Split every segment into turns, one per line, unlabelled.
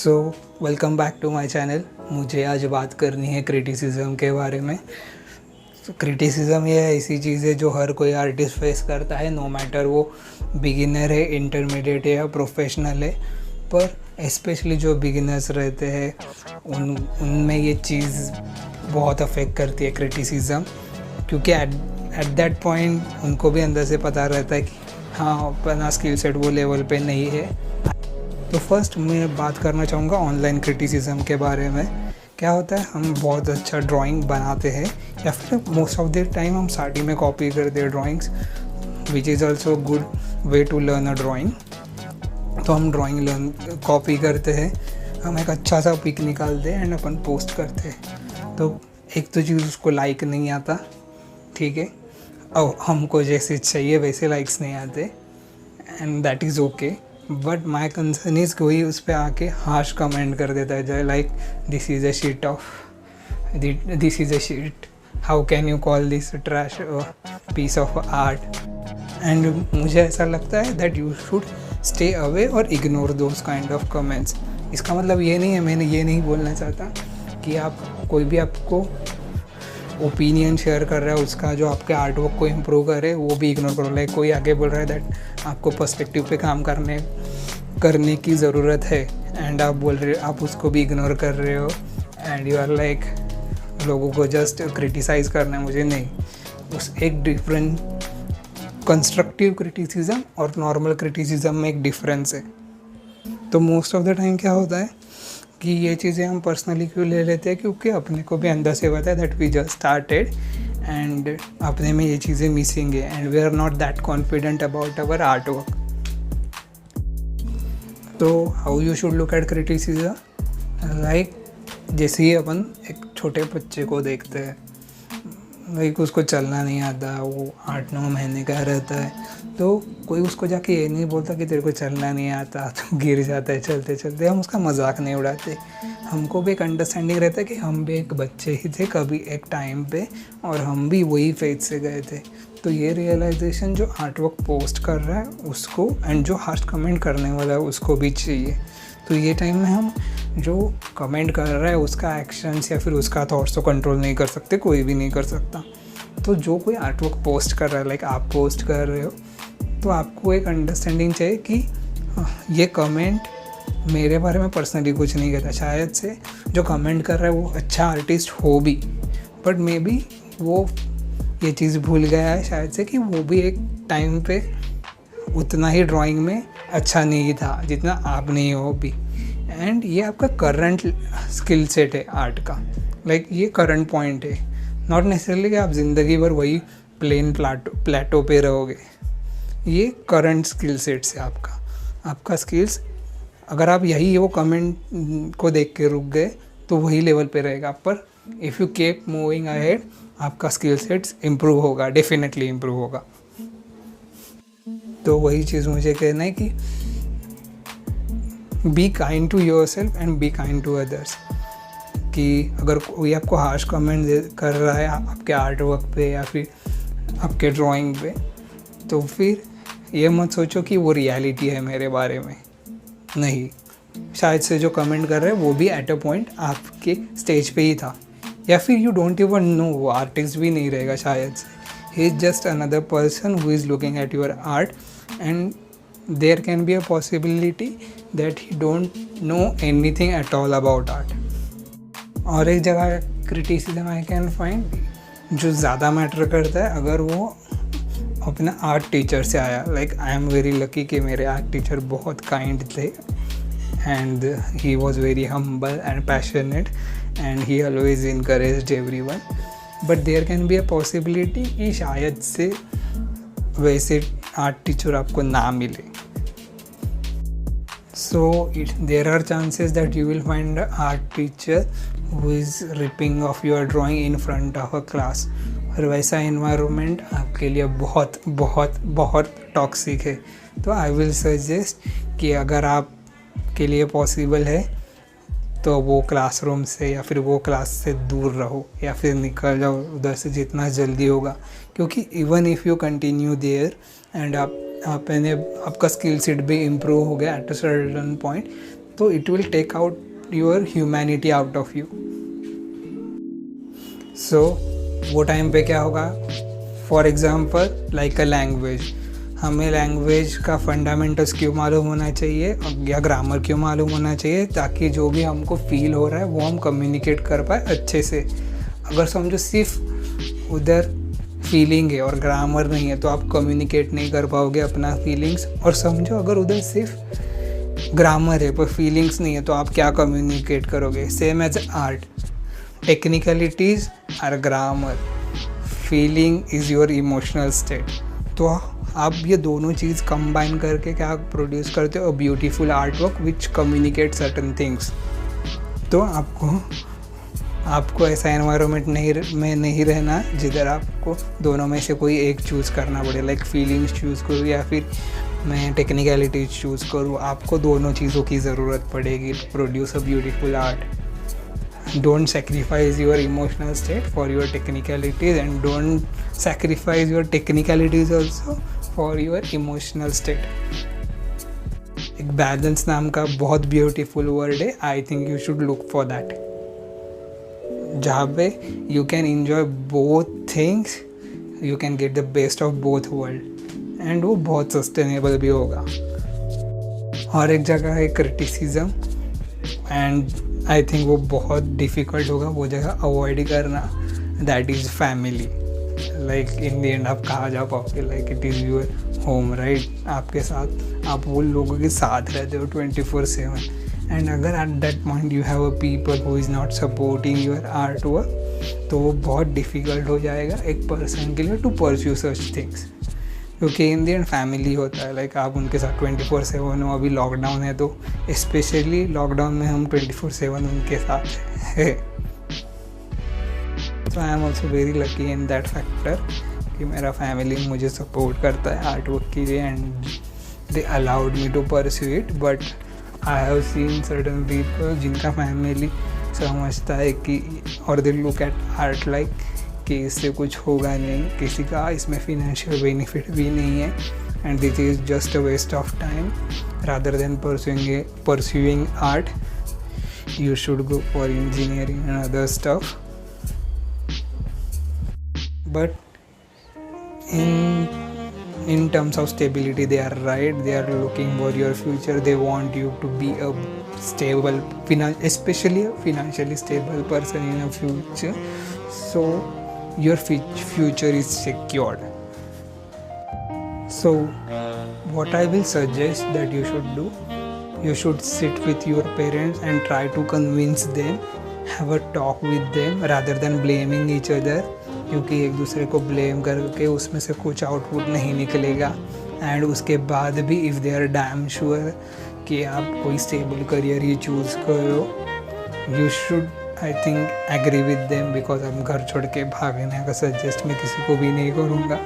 So welcome back to my channel. मुझे आज बात करनी है क्रिटिसिज्म के बारे में। क्रिटिसिज्म ये ऐसी चीज़ है जो हर कोई आर्टिस्ट फेस करता है, नो मैटर वो बिगिनर है, इंटरमीडिएट है या प्रोफेशनल है। पर स्पेशली जो बिगिनर्स रहते हैं उनमें ये चीज़ बहुत अफेक्ट करती है क्रिटिसिज्म, क्योंकि एट दैट पॉइंट उनको भी अंदर से पता रहता है कि हाँ अपना स्किल सेट वो लेवल पे नहीं है। तो फर्स्ट मैं बात करना चाहूँगा ऑनलाइन क्रिटिसिज्म के बारे में। क्या होता है, हम बहुत अच्छा ड्राइंग बनाते हैं या फिर मोस्ट ऑफ द टाइम हम स्टार्टिंग में कॉपी करते हैं drawings, which is also good way to learn a drawing. तो हम ड्राइंग कॉपी करते हैं, हम एक अच्छा सा पिक निकालते हैं एंड अपन पोस्ट करते हैं। तो एक तो चीज़ उसको लाइक नहीं आता, ठीक है, और हमको जैसे चाहिए वैसे लाइक्स नहीं आते and that is okay. But my concern is कोई उस पर आके हार्श कमेंट कर देता है, जो like this is a sheet, how can you call this trash piece of art. And मुझे ऐसा लगता है that you should stay away और ignore those kind of comments. इसका मतलब ये नहीं है, मैंने ये नहीं बोलना चाहता कि आप कोई भी आपको ओपिनियन शेयर कर रहा है उसका जो आपके आर्ट वर्क को इम्प्रूव करे वो भी इग्नोर करो। लाइक कोई आगे बोल रहा है दैट आपको पर्सपेक्टिव पे काम करने की ज़रूरत है एंड आप बोल रहे हो, आप उसको भी इग्नोर कर रहे हो एंड यू आर लाइक लोगों को जस्ट क्रिटिसाइज़ करना है। मुझे नहीं, उस एक डिफरेंट कंस्ट्रक्टिव क्रिटिसिज्म और नॉर्मल क्रिटिसिज्म में एक डिफरेंस है। तो मोस्ट ऑफ द टाइम क्या होता है कि ये चीज़ें हम पर्सनली क्यों ले लेते हैं, क्योंकि अपने को भी अंदर से पता है that we just started and अपने में ये चीज़ें मिसिंग है and we are not that confident about our art work. तो how you should look at criticism, like जैसे ही अपन एक छोटे बच्चे को देखते हैं, लाइक उसको चलना नहीं आता, वो 8-9 महीने का रहता है, तो कोई उसको जाके ये नहीं बोलता कि तेरे को चलना नहीं आता, तो गिर जाता है चलते चलते। हम उसका मजाक नहीं उड़ाते, हमको भी एक अंडरस्टैंडिंग रहता है कि हम भी एक बच्चे ही थे कभी एक टाइम पे और हम भी वही फेज से गए थे। तो ये रियलाइजेशन जो आर्ट वर्क पोस्ट कर रहा है उसको एंड जो हार्श कमेंट करने वाला है उसको भी चाहिए। तो ये टाइम में हम जो कमेंट कर रहा है उसका एक्शंस या फिर उसका थॉट्स तो कंट्रोल नहीं कर सकते, कोई भी नहीं कर सकता। तो जो कोई आर्ट वर्क पोस्ट कर रहा है, लाइक आप पोस्ट कर रहे हो, तो आपको एक अंडरस्टैंडिंग चाहिए कि ये कमेंट मेरे बारे में पर्सनली कुछ नहीं कहता। शायद से जो कमेंट कर रहा है वो अच्छा आर्टिस्ट हो भी, बट मे बी वो ये चीज़ भूल गया है शायद से कि वो भी एक टाइम पे उतना ही ड्राइंग में अच्छा नहीं था जितना आप नहीं हो भी। एंड ये आपका करंट स्किल सेट है आर्ट का, लाइक ये करंट पॉइंट है, नॉट नेसेसरली कि आप ज़िंदगी भर वही प्लेन प्लेटो पे रहोगे। ये करंट स्किल सेट्स है आपका स्किल्स। अगर आप यही वो कमेंट को देख के रुक गए तो वही लेवल पे रहेगा, पर if you keep moving ahead आपका स्किल सेट्स इम्प्रूव होगा, डेफिनेटली इम्प्रूव होगा। तो वही चीज़ मुझे कहना है कि be kind to yourself and be kind to others. कि अगर कोई आपको हार्श कमेंट कर रहा है आपके आर्ट वर्क पे या फिर आपके ड्राइंग पे, तो फिर ये मत सोचो कि वो रियलिटी है मेरे बारे में। नहीं, शायद से जो कमेंट कर रहे हैं वो भी एट अ पॉइंट आपके स्टेज पे ही था, या फिर यू डोंट इवन नो, वो आर्टिस्ट भी नहीं रहेगा शायद से। He is just another person who is looking at your art and there can be a possibility that he don't know anything at all about art. और एक जगह criticism I can find जो ज़्यादा मैटर करता है, अगर वो अपना आर्ट टीचर से आया। Like I am very lucky कि मेरे आर्ट टीचर बहुत काइंड थे and he was very humble and passionate and he always encouraged everyone. But there can be a possibility कि शायद से वैसे आर्ट टीचर आपको ना मिले। So there are chances that you will find an art teacher who is ripping off your drawing in front of a class, और वैसा environment आपके लिए बहुत बहुत बहुत टॉक्सिक है। तो आई विल सजेस्ट कि अगर आपके लिए पॉसिबल है तो वो क्लासरूम से या फिर वो क्लास से दूर रहो या फिर निकल जाओ उधर से जितना जल्दी होगा, क्योंकि even if you continue there and आपका स्किल सेट भी इम्प्रूव हो गया एट अ सर्टेन पॉइंट, तो it will take out your humanity out of you. So वो टाइम पे क्या होगा, for example like a language, हमें लैंग्वेज का फंडामेंटल्स क्यों मालूम होना चाहिए या ग्रामर क्यों मालूम होना चाहिए, ताकि जो भी हमको फील हो रहा है वो हम कम्युनिकेट कर पाए अच्छे से. अगर समझो सिर्फ उधर फीलिंग है और ग्रामर नहीं है तो आप कम्युनिकेट नहीं कर पाओगे अपना फीलिंग्स. और समझो अगर उधर सिर्फ ग्रामर है पर फीलिंग्स नहीं है तो आप क्या कम्युनिकेट करोगे. Same as art, technicalities are grammar, feeling is your emotional state. तो आप ये दोनों चीज़ कंबाइन करके क्या प्रोड्यूस करते हो, beautiful art work which communicate certain things. तो आपको ऐसा एनवायरनमेंट में नहीं रहना जिधर आपको दोनों में से कोई एक चूज़ करना पड़े, लाइक फीलिंग्स चूज़ करूँ या फिर मैं टेक्निकलिटीज चूज़ करूँ. आपको दोनों चीज़ों की ज़रूरत पड़ेगी to produce a beautiful art. Don't sacrifice your emotional state for your technicalities, and don't sacrifice your technicalities also for your emotional state. एक बैलेंस नाम का बहुत ब्यूटीफुल वर्ड है. I think you should look for that, जहाँ पे you can enjoy both things, you can get the best of both world, and वो बहुत sustainable भी होगा. और एक जगह है क्रिटिसिज्म, एंड आई थिंक वो बहुत डिफ़िकल्ट होगा वो जगह अवॉइड करना. That is family. Like in the and आप कहाँ जा पाओगे, like it is your home, right. आपके साथ आप वो लोगों के साथ रहते हो 24/7, एंड अगर at that point you have a people who is not supporting your art work, तो वो बहुत डिफ़िकल्ट हो जाएगा एक पर्सन के लिए टू परस्यू सच थिंग्स. क्योंकि इन द एंड फैमिली होता है, लाइक आप उनके साथ 24/7 हो. अभी लॉकडाउन है तो स्पेशली लॉकडाउन में हम 24/7 उनके साथ है. तो I am also very lucky in that factor कि मेरा फैमिली मुझे सपोर्ट करता है आर्ट वर्क के लिए, and they allowed me to pursue it. But I have seen certain people जिनका फैमिली समझता है कि, और they look at art like कि इससे कुछ होगा नहीं, किसी का इसमें फिनेंशियल बेनिफिट भी नहीं है, and this is just a waste of time. Rather than pursuing art, you should go for engineering and other stuff. But in terms of stability, they are right. They are looking for your future. They want you to be a stable, especially a financially stable person in a future, so your future is secured. So what I will suggest that you should do, you should sit with your parents and try to convince them, have a talk with them rather than blaming each other, क्योंकि एक दूसरे को blame करके उसमें से कुछ output नहीं निकलेगा. एंड उसके बाद भी if they are damn sure कि आप कोई स्टेबल करियर ही चूज़ करो, you should I think agree with them, because हम घर छोड़ के भागने का सजेस्ट मैं किसी को भी नहीं करूँगा.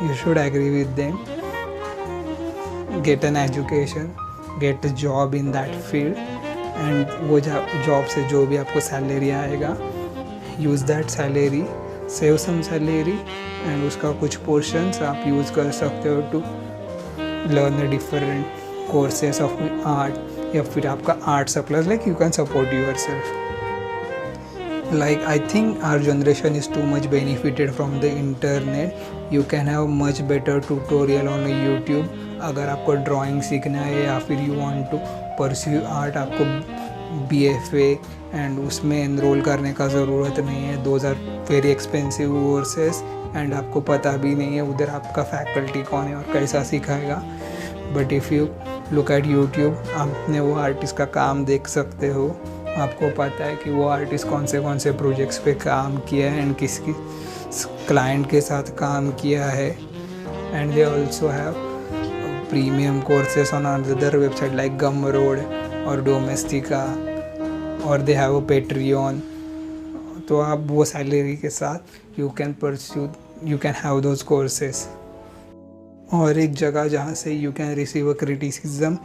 You should agree with them, get an education, get a job in that field, and वो जॉब से जो भी आपको सैलरी आएगा, use that salary, save some salary, and उसका कुछ पोर्शंस आप यूज़ कर सकते हो to learn different courses of art, या फिर आपका art supplies, like you can support yourself. Like I think our generation is too much benefited from the internet. You can have much better tutorial on YouTube. अगर आपको drawing सीखना है या फिर you want to pursue art, आपको BFA and उसमें enrol करने का ज़रूरत नहीं है. Those are very expensive courses, and आपको पता भी नहीं है उधर आपका फैकल्टी कौन है और कैसा सिखाएगा. But if you look at YouTube, आपने वो आर्टिस्ट का काम देख सकते हो. आपको पता है कि वो आर्टिस्ट कौन से प्रोजेक्ट्स पे काम किया है एंड किसकी क्लाइंट के साथ काम किया है. And they also have premium courses on other website like Gumroad और डोमेस्टिका, और दे हैव अ पेट्रियन. तो आप वो सैलरी के साथ you can have those courses. और एक जगह जहाँ से you can receive a criticism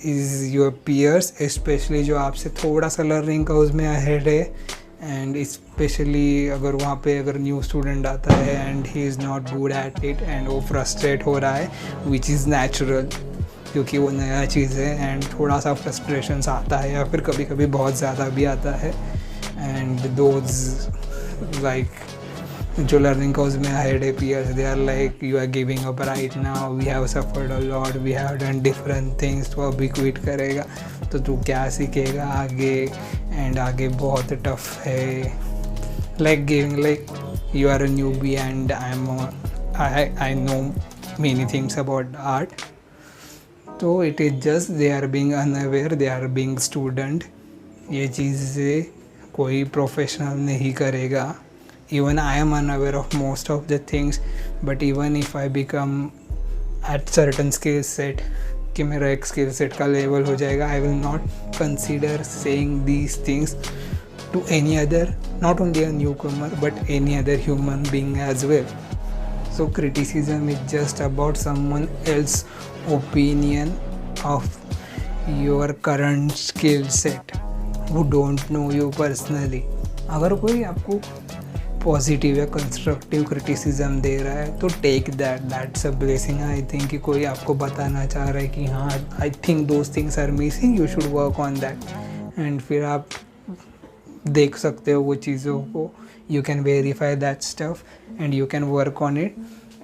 is your peers, specially जो आपसे थोड़ा सा लर्निंग का उसमें अहेड है. एंड स्पेशली अगर वहाँ पे अगर न्यू स्टूडेंट आता है and he is not good at it and वो फ्रस्ट्रेट हो रहा है, विच इज़ नेचुरल. क्योंकि वो नया चीज़ है एंड थोड़ा सा फ्रस्ट्रेशंस आता है या फिर कभी कभी बहुत ज़्यादा भी आता है. एंड दोज लाइक जो लर्निंग कर्व्स में ahead peers, they are like you are giving up right now, we have suffered a lot, we have done different things. तो अभी क्विट करेगा तो तू क्या सीखेगा आगे, एंड आगे बहुत टफ है. Like giving like you are a newbie and I know many things about art. तो it is just they are being unaware, they are being student. ये चीज़ें कोई प्रोफेशनल नहीं करेगा. Even I am unaware of most of the things, but even if I become at certain skill set कि मेरा एक skill set का level हो जाएगा, I will not consider saying these things to any other, not only a newcomer but any other human being as well. So criticism is just about someone else's opinion of your current skill set who don't know you personally. अगर कोई आपको positive या constructive criticism दे रहा है तो take that's a blessing. I think कि कोई आपको बताना चाह रहा है कि हाँ I think those things are missing, you should work on that. And फिर आप देख सकते हो वो चीज़ों को, you can verify that stuff and you can work on it.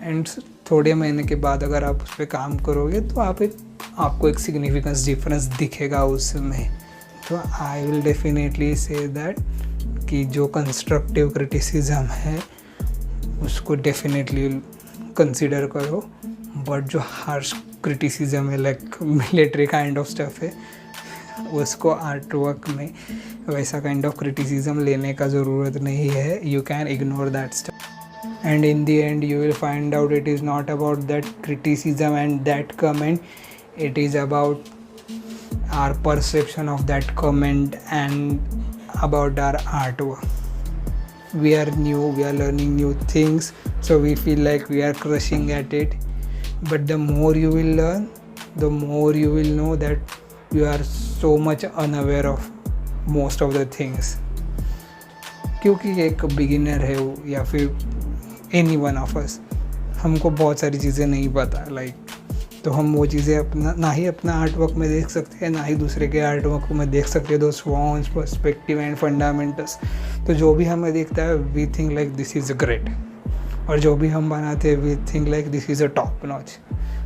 And थोड़े महीने के बाद अगर आप उस पर काम करोगे तो आपको एक सिग्निफिकेंस डिफरेंस दिखेगा उसमें. तो I will definitely say that कि जो कंस्ट्रक्टिव क्रिटिसिज्म है उसको डेफिनेटली कंसिडर करो, बट जो हार्श क्रिटिसिज्म है like military kind of stuff है उसको आर्ट वर्क में वैसा काइंड ऑफ क्रिटिसिज्म लेने का ज़रूरत नहीं है. You can ignore that stuff and in the end you will find out it is not about that criticism and that comment, it is about our perception of that comment and about our artwork. We are new, we are learning new things, so we feel like we are crushing at it, but the more you will learn, the more you will know that you are so much unaware of most of the things. क्योंकि एक beginner है वो या फिर any one of us, हमको बहुत सारी चीज़ें नहीं पता लाइक, तो हम वो चीज़ें अपना ना ही अपना आर्ट वर्क में देख सकते हैं ना ही दूसरे के आर्ट वर्क में देख सकते हैं. दो स्वॉन्स पर्सपेक्टिव एंड फंडामेंटल्स, तो जो भी हमें दिखता है we think like this is a great, और जो भी हम बनाते हैं we think like this is a top notch.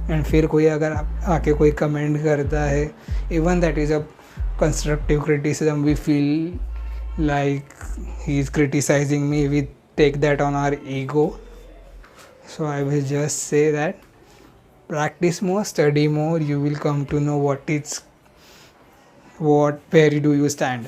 And फिर कोई अगर आके कोई कमेंट करता है, even that is a constructive criticism, we feel like he is criticising me, we take that on our ego. So I will just say that practice more, study more, you will come to know where do you stand.